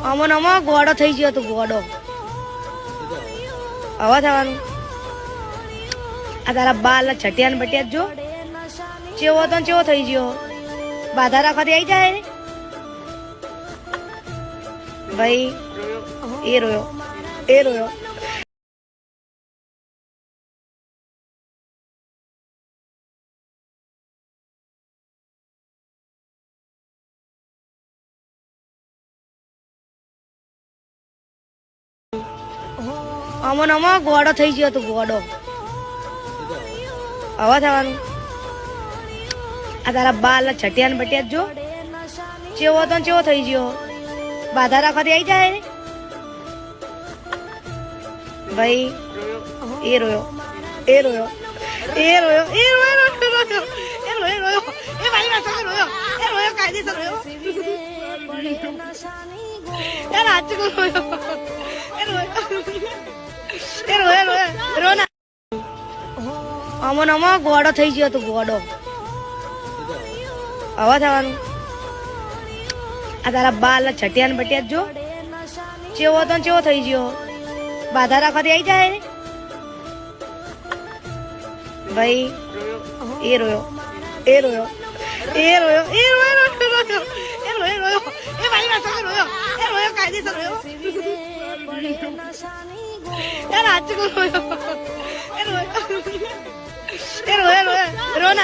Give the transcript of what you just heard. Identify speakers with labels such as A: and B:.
A: અમો નમો ગોડો થઈ ગયો તો ગોડો હવા થવાનું આ તારા બાલ છટિયાન બટિયા જો ચેવો તો ચેવો થઈ ગયો બાધા રાખવાથી આવી જાય ભાઈ એ રોયો એ રોયો અમો નમો ગોડો થઈ ગયો તો ગોડો હવા થવાનું આ તારા બાલ છટિયાન બટિયા જો ચેવો તો ચેવો થઈ ગયો બાધા રાખવાથી આવી જાય ભાઈ એ રોયો એ રોયો એ રોયો એ રોયો એ રોયો રોયો એ ભાઈ ના સામે રોયો એ રોયો કાયદેસર રોયો યાર આજ કો રોયો એ રોયો એ રોયો રોયો રોના અમો નમો ગોડો થઈ ગયો તો ગોડો હવા થવાનું આ તારા બાલ છટિયાન બટિયા જો ચેવો તો ચેવો થઈ ગયો બાધા રાખવાથી આવી જાય ભાઈ એ રોયો એ રોયો એ રોયો એ રોયો એ રોયો રોયો એ ભાઈ ના સામે રોયો એ રોયો કાયદેસર રોયો યાર આજ કો રોયો એ રોયો રોયો રોયો રોના